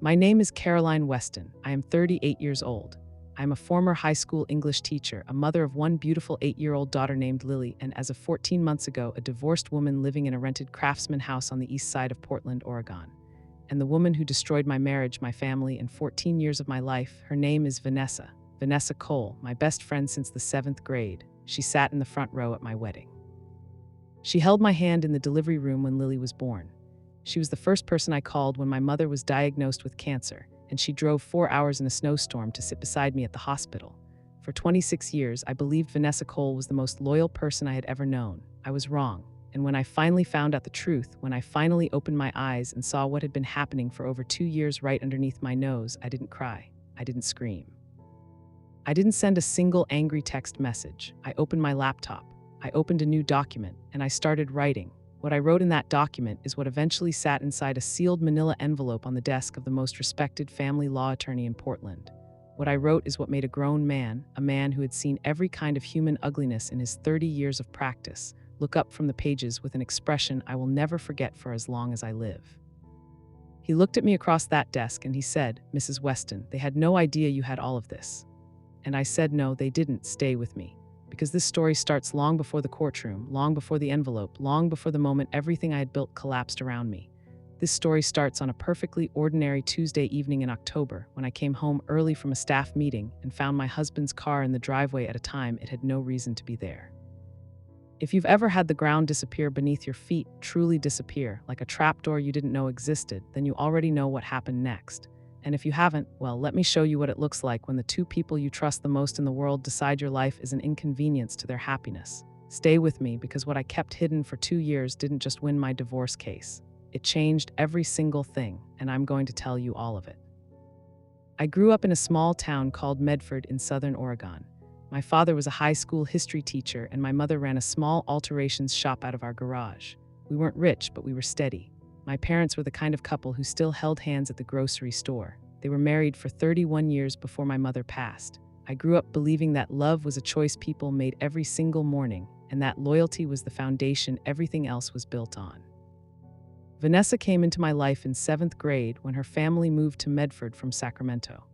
My name is Caroline Weston. I am 38 years old. I am a former high school English teacher, a mother of one beautiful 8-year-old daughter named Lily, and as of 14 months ago, a divorced woman living in a rented craftsman house on the east side of Portland, Oregon. And the woman who destroyed my marriage, my family, and 14 years of my life, her name is Vanessa. Vanessa Cole, my best friend since the 7th grade. She sat in the front row at my wedding. She held my hand in the delivery room when Lily was born. She was the first person I called when my mother was diagnosed with cancer, and she drove 4 hours in a snowstorm to sit beside me at the hospital. For 26 years, I believed Vanessa Cole was the most loyal person I had ever known. I was wrong. And when I finally found out the truth, when I finally opened my eyes and saw what had been happening for over 2 years right underneath my nose, I didn't cry. I didn't scream. I didn't send a single angry text message. I opened my laptop. I opened a new document, and I started writing. What I wrote in that document is what eventually sat inside a sealed manila envelope on the desk of the most respected family law attorney in Portland. What I wrote is what made a grown man, a man who had seen every kind of human ugliness in his 30 years of practice, look up from the pages with an expression I will never forget for as long as I live. He looked at me across that desk and he said, "Mrs. Weston, they had no idea you had all of this." And I said, "No, they didn't. Stay with me. Because this story starts long before the courtroom, long before the envelope, long before the moment everything I had built collapsed around me. This story starts on a perfectly ordinary Tuesday evening in October when I came home early from a staff meeting and found my husband's car in the driveway at a time it had no reason to be there." If you've ever had the ground disappear beneath your feet, truly disappear, like a trapdoor you didn't know existed, then you already know what happened next. And if you haven't, well, let me show you what it looks like when the two people you trust the most in the world decide your life is an inconvenience to their happiness. Stay with me, because what I kept hidden for 2 years didn't just win my divorce case. It changed every single thing, and I'm going to tell you all of it. I grew up in a small town called Medford in southern Oregon. My father was a high school history teacher, and my mother ran a small alterations shop out of our garage. We weren't rich, but we were steady. My parents were the kind of couple who still held hands at the grocery store. They were married for 31 years before my mother passed. I grew up believing that love was a choice people made every single morning, and that loyalty was the foundation everything else was built on. Vanessa came into my life in 7th grade when her family moved to Medford from Sacramento.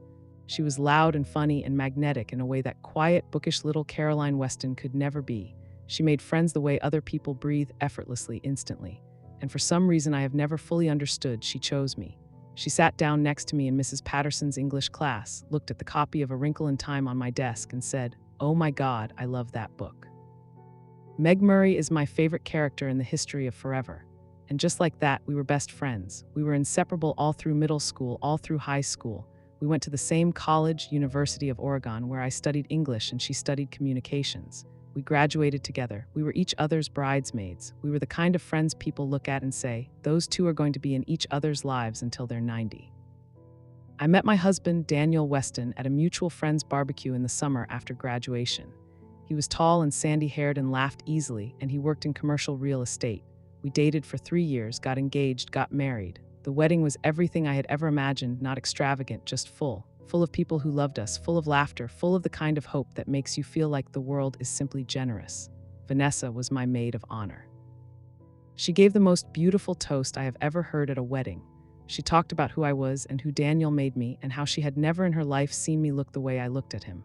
She was loud and funny and magnetic in a way that quiet, bookish little Caroline Weston could never be. She made friends the way other people breathe effortlessly, instantly. And for some reason I have never fully understood, she chose me. She sat down next to me in Mrs. Patterson's English class, looked at the copy of A Wrinkle in Time on my desk, and said, "Oh my God, I love that book." Meg Murray is my favorite character in the history of forever. And just like that, we were best friends. We were inseparable all through middle school, all through high school. We went to the same college, University of Oregon, where I studied English and she studied communications. We graduated together. We were each other's bridesmaids. We were the kind of friends people look at and say, those two are going to be in each other's lives until they're 90. I met my husband, Daniel Weston, at a mutual friend's barbecue in the summer after graduation. He was tall and sandy-haired and laughed easily, and he worked in commercial real estate. We dated for 3 years, got engaged, got married. The wedding was everything I had ever imagined, not extravagant, just full of people who loved us, full of laughter, full of the kind of hope that makes you feel like the world is simply generous. Vanessa was my maid of honor. She gave the most beautiful toast I have ever heard at a wedding. She talked about who I was and who Daniel made me, and how she had never in her life seen me look the way I looked at him.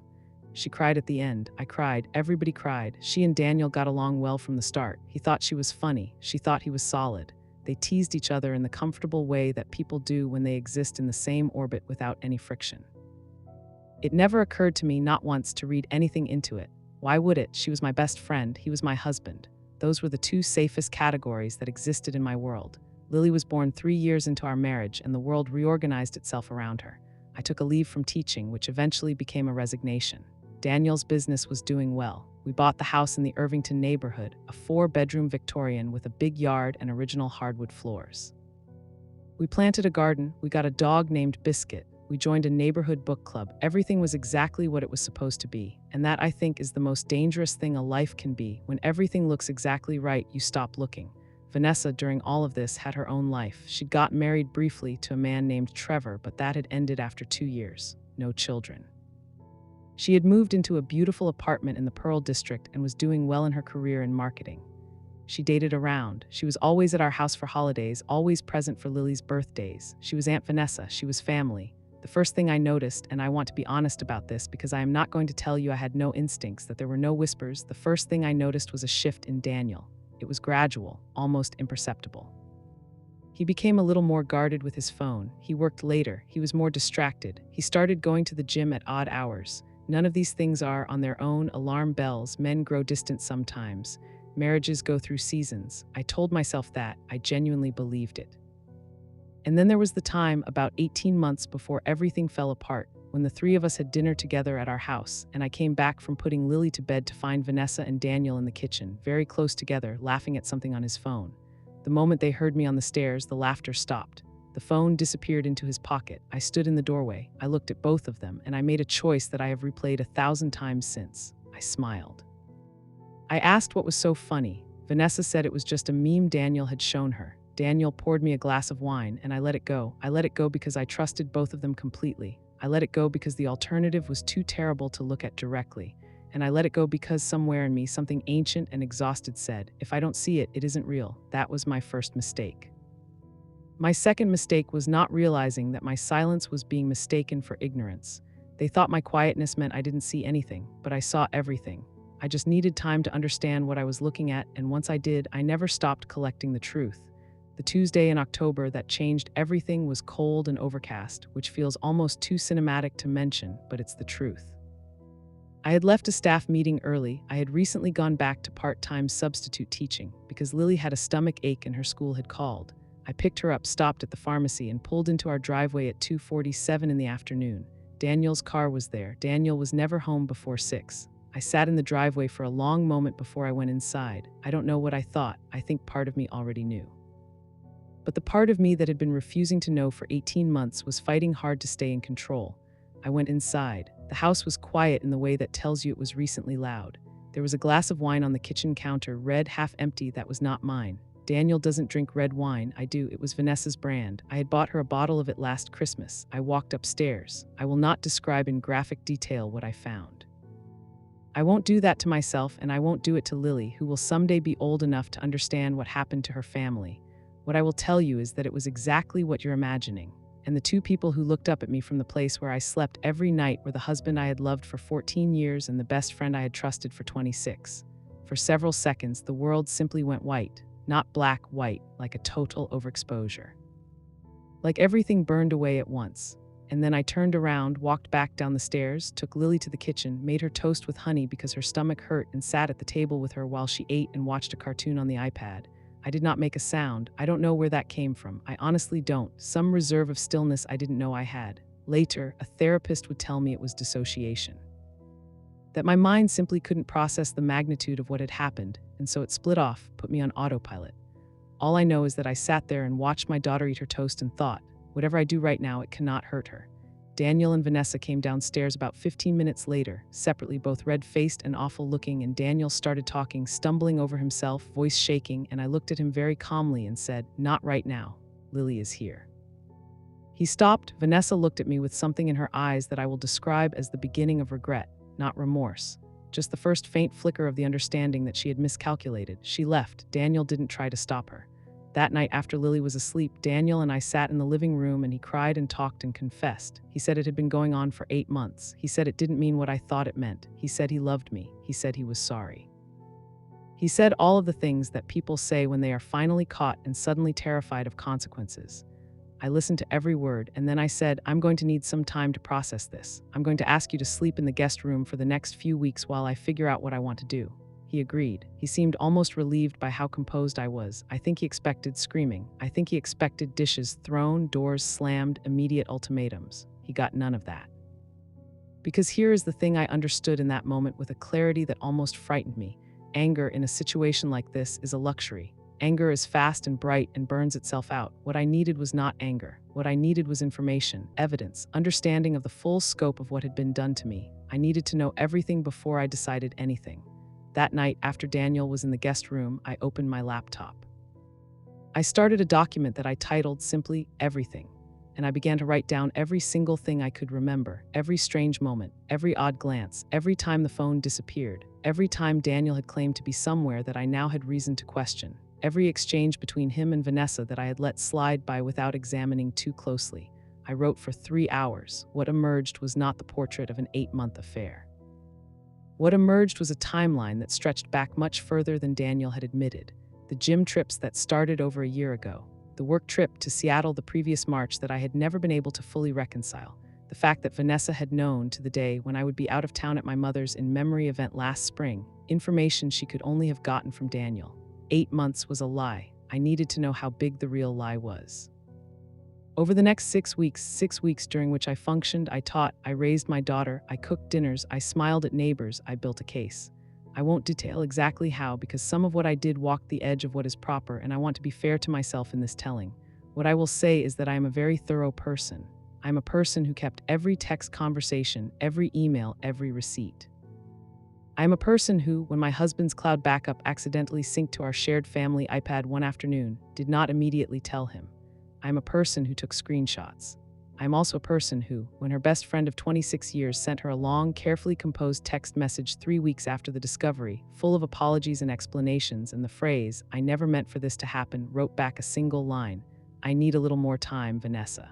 She cried at the end. I cried. Everybody cried. She and Daniel got along well from the start. He thought she was funny. She thought he was solid. They teased each other in the comfortable way that people do when they exist in the same orbit without any friction. It never occurred to me, not once, to read anything into it. Why would it? She was my best friend. He was my husband. Those were the two safest categories that existed in my world. Lily was born 3 years into our marriage, and the world reorganized itself around her. I took a leave from teaching, which eventually became a resignation. Daniel's business was doing well. We bought the house in the Irvington neighborhood, a 4-bedroom Victorian with a big yard and original hardwood floors. We planted a garden. We got a dog named Biscuit. We joined a neighborhood book club. Everything was exactly what it was supposed to be. And that, I think, is the most dangerous thing a life can be. When everything looks exactly right, you stop looking. Vanessa, during all of this, had her own life. She'd got married briefly to a man named Trevor, but that had ended after 2 years. No children. She had moved into a beautiful apartment in the Pearl District and was doing well in her career in marketing. She dated around. She was always at our house for holidays, always present for Lily's birthdays. She was Aunt Vanessa. She was family. The first thing I noticed, and I want to be honest about this because I am not going to tell you I had no instincts, that there were no whispers, the first thing I noticed was a shift in Daniel. It was gradual, almost imperceptible. He became a little more guarded with his phone. He worked later. He was more distracted. He started going to the gym at odd hours. None of these things are, on their own, alarm bells. Men grow distant sometimes. Marriages go through seasons. I told myself that. I genuinely believed it. And then there was the time, about 18 months before everything fell apart, when the three of us had dinner together at our house, and I came back from putting Lily to bed to find Vanessa and Daniel in the kitchen, very close together, laughing at something on his phone. The moment they heard me on the stairs, the laughter stopped. The phone disappeared into his pocket. I stood in the doorway. I looked at both of them, and I made a choice that I have replayed 1,000 times since. I smiled. I asked what was so funny. Vanessa said it was just a meme Daniel had shown her. Daniel poured me a glass of wine, and I let it go. I let it go because I trusted both of them completely. I let it go because the alternative was too terrible to look at directly. And I let it go because somewhere in me, something ancient and exhausted said, if I don't see it, it isn't real. That was my first mistake. My second mistake was not realizing that my silence was being mistaken for ignorance. They thought my quietness meant I didn't see anything, but I saw everything. I just needed time to understand what I was looking at, and once I did, I never stopped collecting the truth. The Tuesday in October that changed everything was cold and overcast, which feels almost too cinematic to mention, but it's the truth. I had left a staff meeting early. I had recently gone back to part-time substitute teaching because Lily had a stomach ache and her school had called. I picked her up, stopped at the pharmacy, and pulled into our driveway at 2:47 in the afternoon. Daniel's car was there. Daniel was never home before 6. I sat in the driveway for a long moment before I went inside. I don't know what I thought. I think part of me already knew. But the part of me that had been refusing to know for 18 months was fighting hard to stay in control. I went inside. The house was quiet in the way that tells you it was recently loud. There was a glass of wine on the kitchen counter, red, half empty, that was not mine. Daniel doesn't drink red wine. I do. It was Vanessa's brand. I had bought her a bottle of it last Christmas. I walked upstairs. I will not describe in graphic detail what I found. I won't do that to myself, and I won't do it to Lily, who will someday be old enough to understand what happened to her family. What I will tell you is that it was exactly what you're imagining. And the two people who looked up at me from the place where I slept every night were the husband I had loved for 14 years and the best friend I had trusted for 26. For several seconds, the world simply went white. Not black, white, like a total overexposure. Like everything burned away at once. And then I turned around, walked back down the stairs, took Lily to the kitchen, made her toast with honey because her stomach hurt, and sat at the table with her while she ate and watched a cartoon on the iPad. I did not make a sound. I don't know where that came from. I honestly don't. Some reserve of stillness I didn't know I had. Later, a therapist would tell me it was dissociation. That my mind simply couldn't process the magnitude of what had happened, and so it split off, put me on autopilot. All I know is that I sat there and watched my daughter eat her toast and thought, whatever I do right now, it cannot hurt her. Daniel and Vanessa came downstairs about 15 minutes later, separately, both red-faced and awful-looking, and Daniel started talking, stumbling over himself, voice shaking, and I looked at him very calmly and said, "Not right now. Lily is here." He stopped. Vanessa looked at me with something in her eyes that I will describe as the beginning of regret, not remorse. Just the first faint flicker of the understanding that she had miscalculated. She left. Daniel didn't try to stop her. That night after Lily was asleep, Daniel and I sat in the living room and he cried and talked and confessed. He said it had been going on for 8 months. He said it didn't mean what I thought it meant. He said he loved me. He said he was sorry. He said all of the things that people say when they are finally caught and suddenly terrified of consequences. I listened to every word, and then I said, I'm going to need some time to process this. I'm going to ask you to sleep in the guest room for the next few weeks while I figure out what I want to do. He agreed. He seemed almost relieved by how composed I was. I think he expected screaming. I think he expected dishes thrown, doors slammed, immediate ultimatums. He got none of that. Because here is the thing I understood in that moment with a clarity that almost frightened me. Anger in a situation like this is a luxury. Anger is fast and bright and burns itself out. What I needed was not anger. What I needed was information, evidence, understanding of the full scope of what had been done to me. I needed to know everything before I decided anything. That night, after Daniel was in the guest room, I opened my laptop. I started a document that I titled simply Everything, and I began to write down every single thing I could remember, every strange moment, every odd glance, every time the phone disappeared, Every time Daniel had claimed to be somewhere that I now had reason to question. Every exchange between him and Vanessa that I had let slide by without examining too closely. I wrote for 3 hours. What emerged was not the portrait of an 8-month affair. What emerged was a timeline that stretched back much further than Daniel had admitted. The gym trips that started over a year ago. The work trip to Seattle the previous March that I had never been able to fully reconcile. The fact that Vanessa had known to the day when I would be out of town at my mother's in memory event last spring. Information she could only have gotten from Daniel. 8 months was a lie. I needed to know how big the real lie was. Over the next 6 weeks during which I functioned, I taught, I raised my daughter, I cooked dinners, I smiled at neighbors, I built a case. I won't detail exactly how because some of what I did walked the edge of what is proper and I want to be fair to myself in this telling. What I will say is that I am a very thorough person. I am a person who kept every text conversation, every email, every receipt. I am a person who, when my husband's cloud backup accidentally synced to our shared family iPad one afternoon, did not immediately tell him. I am a person who took screenshots. I am also a person who, when her best friend of 26 years sent her a long, carefully composed text message 3 weeks after the discovery, full of apologies and explanations, and the phrase, "I never meant for this to happen," wrote back a single line, "I need a little more time, Vanessa."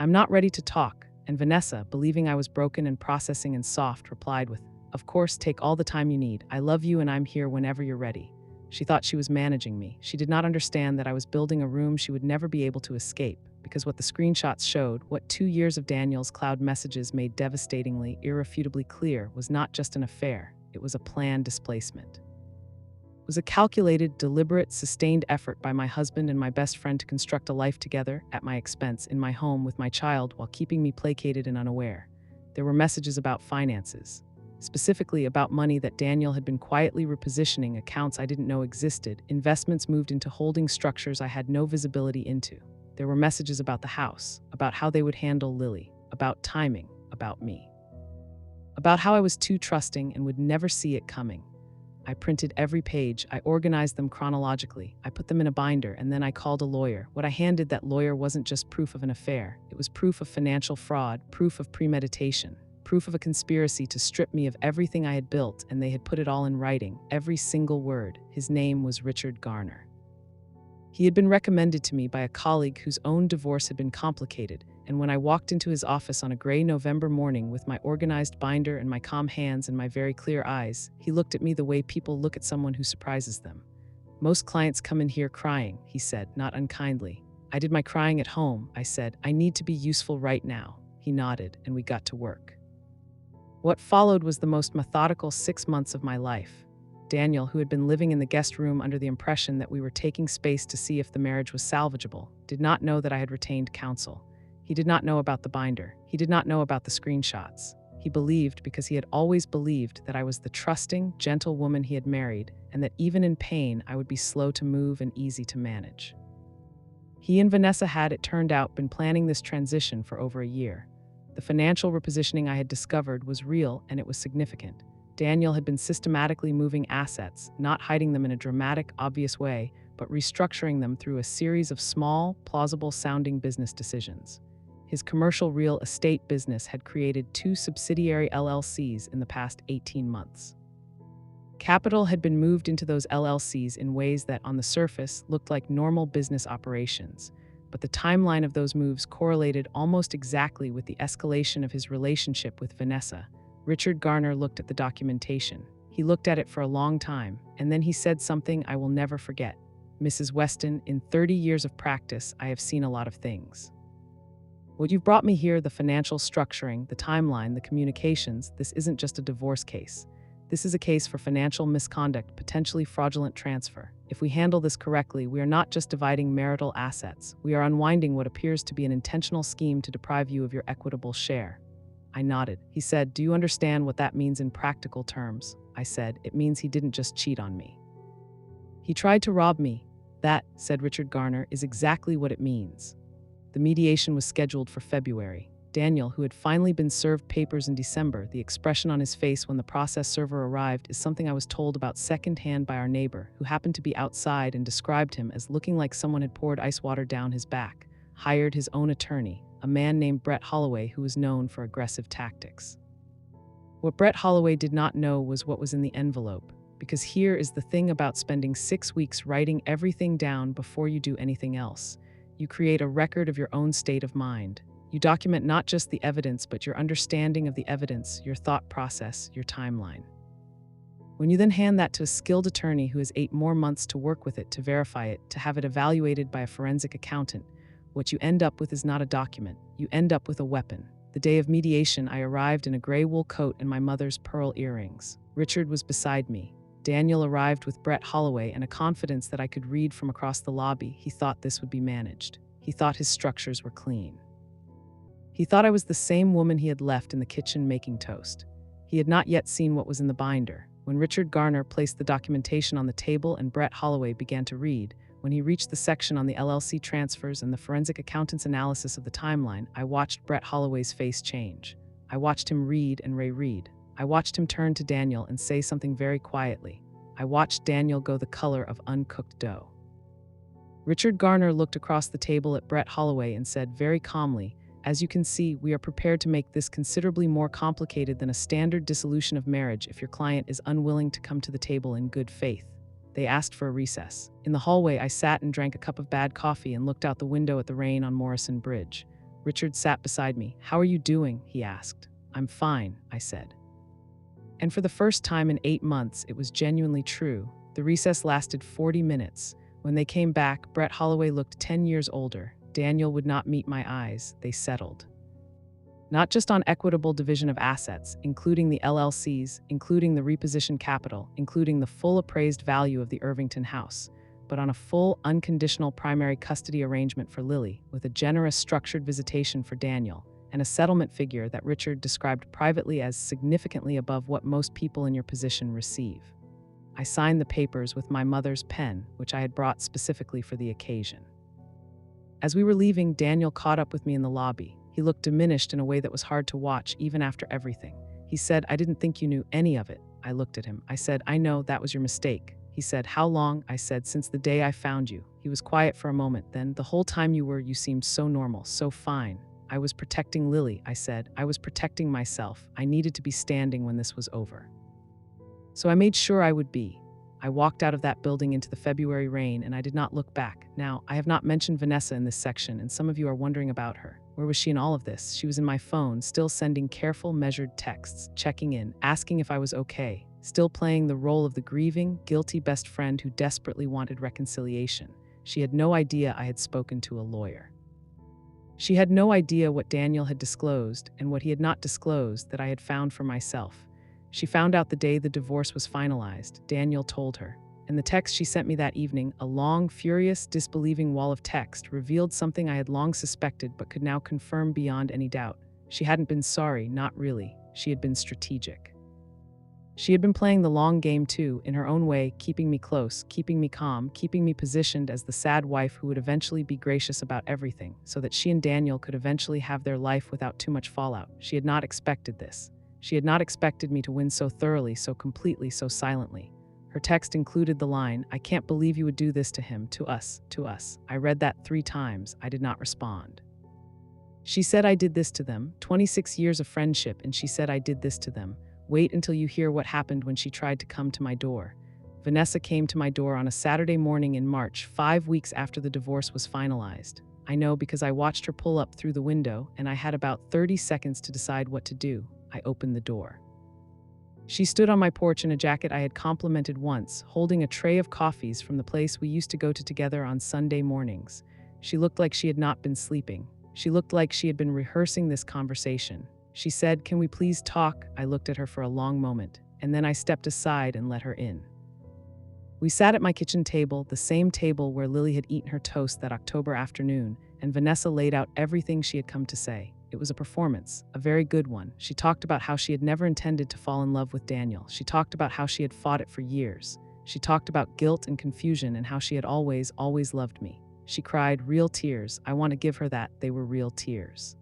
I'm not ready to talk, and Vanessa, believing I was broken and processing and soft, replied with, "Of course, take all the time you need. I love you and I'm here whenever you're ready." She thought she was managing me. She did not understand that I was building a room she would never be able to escape, because what the screenshots showed, what 2 years of Daniel's cloud messages made devastatingly, irrefutably clear, was not just an affair, it was a planned displacement. It was a calculated, deliberate, sustained effort by my husband and my best friend to construct a life together, at my expense, in my home with my child, while keeping me placated and unaware. There were messages about finances. Specifically about money that Daniel had been quietly repositioning, accounts I didn't know existed, investments moved into holding structures I had no visibility into. There were messages about the house, about how they would handle Lily, about timing, about me. About how I was too trusting and would never see it coming. I printed every page, I organized them chronologically, I put them in a binder, and then I called a lawyer. What I handed that lawyer wasn't just proof of an affair, it was proof of financial fraud, proof of premeditation. Proof of a conspiracy to strip me of everything I had built, and they had put it all in writing, every single word. His name was Richard Garner. He had been recommended to me by a colleague whose own divorce had been complicated, and when I walked into his office on a gray November morning with my organized binder and my calm hands and my very clear eyes, he looked at me the way people look at someone who surprises them. "Most clients come in here crying," he said, not unkindly. "I did my crying at home," I said. "I need to be useful right now." He nodded, and we got to work. What followed was the most methodical 6 months of my life. Daniel, who had been living in the guest room under the impression that we were taking space to see if the marriage was salvageable, did not know that I had retained counsel. He did not know about the binder. He did not know about the screenshots. He believed, because he had always believed, that I was the trusting, gentle woman he had married, and that even in pain I would be slow to move and easy to manage. He and Vanessa had, it turned out, been planning this transition for over a year. The financial repositioning I had discovered was real and it was significant. Daniel had been systematically moving assets, not hiding them in a dramatic, obvious way, but restructuring them through a series of small, plausible-sounding business decisions. His commercial real estate business had created 2 subsidiary LLCs in the past 18 months. Capital had been moved into those LLCs in ways that, on the surface, looked like normal business operations. But the timeline of those moves correlated almost exactly with the escalation of his relationship with Vanessa. Richard Garner looked at the documentation. He looked at it for a long time, and then he said something I will never forget. "Mrs. Weston, in 30 years of practice, I have seen a lot of things. What you've brought me here, the financial structuring, the timeline, the communications, this isn't just a divorce case. This is a case for financial misconduct, potentially fraudulent transfer. If we handle this correctly, we are not just dividing marital assets. We are unwinding what appears to be an intentional scheme to deprive you of your equitable share." I nodded. He said, "Do you understand what that means in practical terms?" I said, "It means he didn't just cheat on me. He tried to rob me." "That," said Richard Garner, "is exactly what it means." The mediation was scheduled for February. Daniel, who had finally been served papers in December, the expression on his face when the process server arrived is something I was told about secondhand by our neighbor, who happened to be outside and described him as looking like someone had poured ice water down his back, hired his own attorney, a man named Brett Holloway who was known for aggressive tactics. What Brett Holloway did not know was what was in the envelope, because here is the thing about spending 6 weeks writing everything down before you do anything else. You create a record of your own state of mind. You document not just the evidence, but your understanding of the evidence, your thought process, your timeline. When you then hand that to a skilled attorney who has 8 more months to work with it, to verify it, to have it evaluated by a forensic accountant, what you end up with is not a document. You end up with a weapon. The day of mediation, I arrived in a gray wool coat and my mother's pearl earrings. Richard was beside me. Daniel arrived with Brett Holloway and a confidence that I could read from across the lobby. He thought this would be managed. He thought his structures were clean. He thought I was the same woman he had left in the kitchen making toast. He had not yet seen what was in the binder. When Richard Garner placed the documentation on the table and Brett Holloway began to read, when he reached the section on the LLC transfers and the forensic accountant's analysis of the timeline, I watched Brett Holloway's face change. I watched him read and reread. I watched him turn to Daniel and say something very quietly. I watched Daniel go the color of uncooked dough. Richard Garner looked across the table at Brett Holloway and said very calmly, "As you can see, we are prepared to make this considerably more complicated than a standard dissolution of marriage if your client is unwilling to come to the table in good faith." They asked for a recess. In the hallway, I sat and drank a cup of bad coffee and looked out the window at the rain on Morrison Bridge. Richard sat beside me. "How are you doing?" he asked. "I'm fine," I said. And for the first time in 8 months, it was genuinely true. The recess lasted 40 minutes. When they came back, Brett Holloway looked 10 years older. Daniel would not meet my eyes. They settled. Not just on equitable division of assets, including the LLCs, including the repositioned capital, including the full appraised value of the Irvington house, but on a full, unconditional primary custody arrangement for Lily, with a generous structured visitation for Daniel, and a settlement figure that Richard described privately as significantly above what most people in your position receive. I signed the papers with my mother's pen, which I had brought specifically for the occasion. As we were leaving, Daniel caught up with me in the lobby. He looked diminished in a way that was hard to watch, even after everything. He said, "I didn't think you knew any of it." I looked at him. I said, "I know, that was your mistake." He said, "How long?" I said, "Since the day I found you." He was quiet for a moment. Then, "The whole time you seemed so normal, so fine." "I was protecting Lily," I said. "I was protecting myself. I needed to be standing when this was over. So I made sure I would be." I walked out of that building into the February rain, and I did not look back. Now, I have not mentioned Vanessa in this section, and some of you are wondering about her. Where was she in all of this? She was in my phone, still sending careful, measured texts, checking in, asking if I was okay, still playing the role of the grieving, guilty best friend who desperately wanted reconciliation. She had no idea I had spoken to a lawyer. She had no idea what Daniel had disclosed and what he had not disclosed that I had found for myself. She found out the day the divorce was finalized, Daniel told her. And the text she sent me that evening, a long, furious, disbelieving wall of text, revealed something I had long suspected but could now confirm beyond any doubt. She hadn't been sorry, not really. She had been strategic. She had been playing the long game too, in her own way, keeping me close, keeping me calm, keeping me positioned as the sad wife who would eventually be gracious about everything, so that she and Daniel could eventually have their life without too much fallout. She had not expected this. She had not expected me to win so thoroughly, so completely, so silently. Her text included the line, "I can't believe you would do this to him, to us, to us." I read that 3 times. I did not respond. She said I did this to them, 26 years of friendship, and she said I did this to them. Wait until you hear what happened when she tried to come to my door. Vanessa came to my door on a Saturday morning in March, 5 weeks after the divorce was finalized. I know because I watched her pull up through the window, and I had about 30 seconds to decide what to do. I opened the door. She stood on my porch in a jacket I had complimented once, holding a tray of coffees from the place we used to go to together on Sunday mornings. She looked like she had not been sleeping. She looked like she had been rehearsing this conversation. She said, "Can we please talk?" I looked at her for a long moment, and then I stepped aside and let her in. We sat at my kitchen table, the same table where Lily had eaten her toast that October afternoon, and Vanessa laid out everything she had come to say. It was a performance, a very good one. She talked about how she had never intended to fall in love with Daniel. She talked about how she had fought it for years. She talked about guilt and confusion and how she had always, always loved me. She cried real tears. I want to give her that. They were real tears.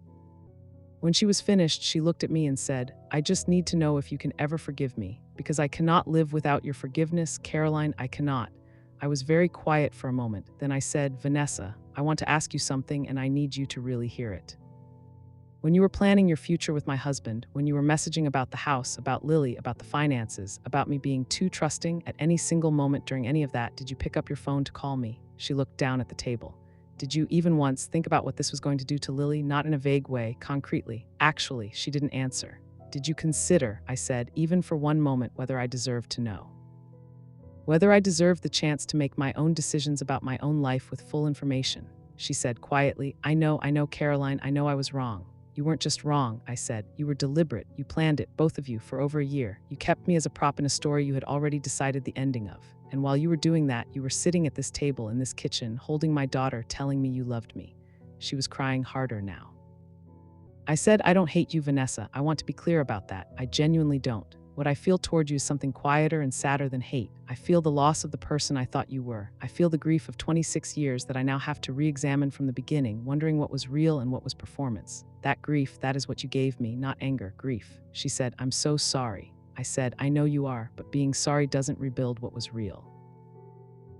When she was finished, she looked at me and said, "I just need to know if you can ever forgive me, because I cannot live without your forgiveness, Caroline, I cannot." I was very quiet for a moment. Then I said, "Vanessa, I want to ask you something and I need you to really hear it." When you were planning your future with my husband, when you were messaging about the house, about Lily, about the finances, about me being too trusting at any single moment during any of that, did you pick up your phone to call me? She looked down at the table. Did you even once think about what this was going to do to Lily? Not in a vague way, concretely. Actually, she didn't answer. Did you consider, I said, even for one moment, whether I deserved to know? Whether I deserved the chance to make my own decisions about my own life with full information? She said quietly, I know, Caroline, I know I was wrong. You weren't just wrong, I said. You were deliberate. You planned it, both of you, for over a year. You kept me as a prop in a story you had already decided the ending of. And while you were doing that, you were sitting at this table in this kitchen, holding my daughter, telling me you loved me. She was crying harder now. I said, I don't hate you, Vanessa. I want to be clear about that. I genuinely don't. What I feel toward you is something quieter and sadder than hate. I feel the loss of the person I thought you were. I feel the grief of 26 years that I now have to re-examine from the beginning, wondering what was real and what was performance. That grief, that is what you gave me, not anger, grief. She said, I'm so sorry. I said, I know you are, but being sorry doesn't rebuild what was real.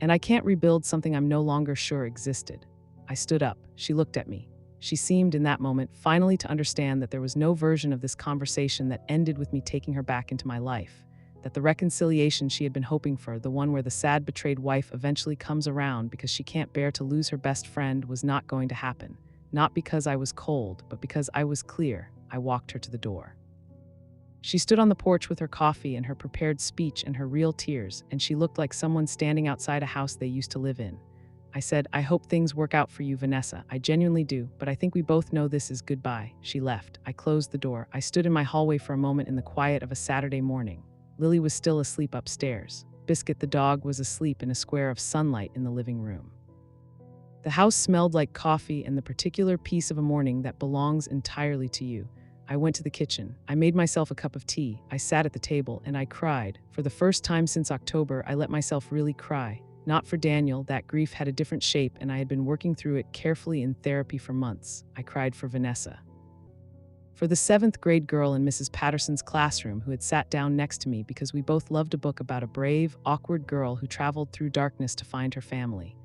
And I can't rebuild something I'm no longer sure existed. I stood up. She looked at me. She seemed, in that moment, finally to understand that there was no version of this conversation that ended with me taking her back into my life, that the reconciliation she had been hoping for, the one where the sad, betrayed wife eventually comes around because she can't bear to lose her best friend, was not going to happen. Not because I was cold, but because I was clear. I walked her to the door. She stood on the porch with her coffee and her prepared speech and her real tears, and she looked like someone standing outside a house they used to live in. I said, I hope things work out for you, Vanessa. I genuinely do, but I think we both know this is goodbye. She left. I closed the door. I stood in my hallway for a moment in the quiet of a Saturday morning. Lily was still asleep upstairs. Biscuit the dog was asleep in a square of sunlight in the living room. The house smelled like coffee and the particular piece of a morning that belongs entirely to you. I went to the kitchen. I made myself a cup of tea. I sat at the table and I cried. For the first time since October, I let myself really cry. Not for Daniel, that grief had a different shape and I had been working through it carefully in therapy for months. I cried for Vanessa. For the 7th grade girl in Mrs. Patterson's classroom who had sat down next to me because we both loved a book about a brave, awkward girl who traveled through darkness to find her family.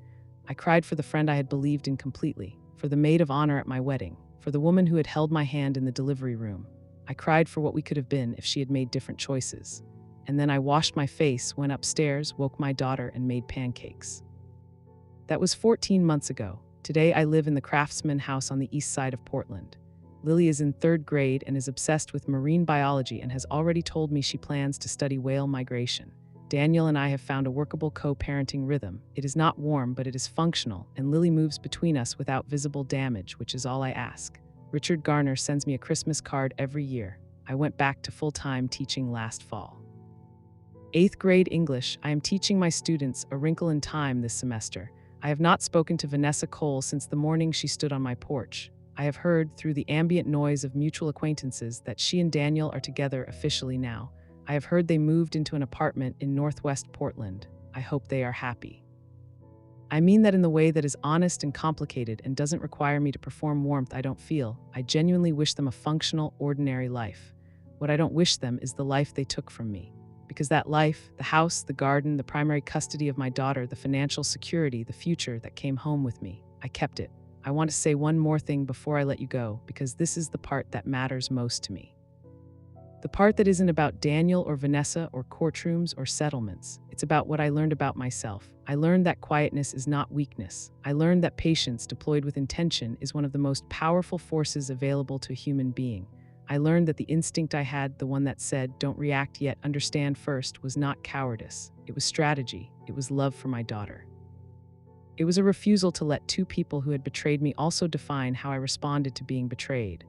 I cried for the friend I had believed in completely, for the maid of honor at my wedding, for the woman who had held my hand in the delivery room. I cried for what we could have been if she had made different choices. And then I washed my face, went upstairs, woke my daughter, and made pancakes. That was 14 months ago. Today I live in the Craftsman House on the east side of Portland. Lily is in 3rd grade and is obsessed with marine biology and has already told me she plans to study whale migration. Daniel and I have found a workable co-parenting rhythm. It is not warm, but it is functional, and Lily moves between us without visible damage, which is all I ask. Richard Garner sends me a Christmas card every year. I went back to full-time teaching last fall. 8th grade English, I am teaching my students A Wrinkle in Time this semester. I have not spoken to Vanessa Cole since the morning she stood on my porch. I have heard, through the ambient noise of mutual acquaintances, that she and Daniel are together officially now. I have heard they moved into an apartment in Northwest Portland. I hope they are happy. I mean that in the way that is honest and complicated and doesn't require me to perform warmth I don't feel. I genuinely wish them a functional, ordinary life. What I don't wish them is the life they took from me. Because that life, the house, the garden, the primary custody of my daughter, the financial security, the future that came home with me, I kept it. I want to say one more thing before I let you go, because this is the part that matters most to me. The part that isn't about Daniel or Vanessa or courtrooms or settlements. It's about what I learned about myself. I learned that quietness is not weakness. I learned that patience deployed with intention is one of the most powerful forces available to a human being. I learned that the instinct I had, the one that said, don't react yet, understand first, was not cowardice. It was strategy. It was love for my daughter. It was a refusal to let two people who had betrayed me also define how I responded to being betrayed.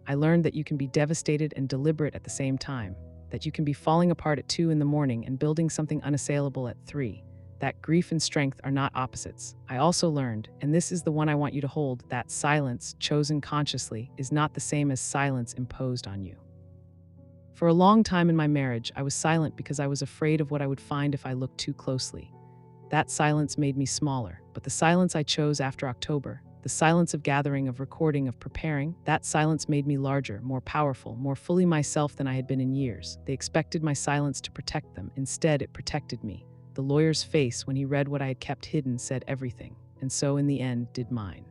I learned that you can be devastated and deliberate at the same time, that you can be falling apart at 2 in the morning and building something unassailable at 3. That grief and strength are not opposites. I also learned, and this is the one I want you to hold, that silence, chosen consciously, is not the same as silence imposed on you. For a long time in my marriage, I was silent because I was afraid of what I would find if I looked too closely. That silence made me smaller, but the silence I chose after October, the silence of gathering, of recording, of preparing, that silence made me larger, more powerful, more fully myself than I had been in years. They expected my silence to protect them. Instead, it protected me. The lawyer's face, when he read what I had kept hidden, said everything, and so in the end did mine.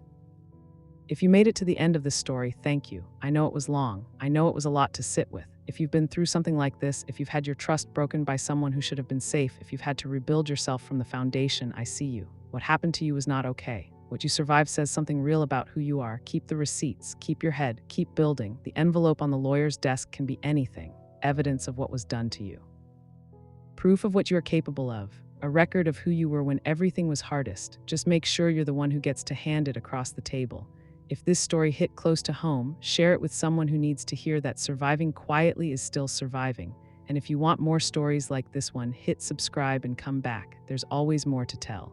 If you made it to the end of this story, thank you. I know it was long. I know it was a lot to sit with. If you've been through something like this, if you've had your trust broken by someone who should have been safe, if you've had to rebuild yourself from the foundation, I see you. What happened to you is not okay. What you survived says something real about who you are. Keep the receipts, keep your head, keep building. The envelope on the lawyer's desk can be anything, evidence of what was done to you. Proof of what you are capable of, a record of who you were when everything was hardest. Just make sure you're the one who gets to hand it across the table. If this story hit close to home, share it with someone who needs to hear that surviving quietly is still surviving. And if you want more stories like this one, hit subscribe and come back. There's always more to tell.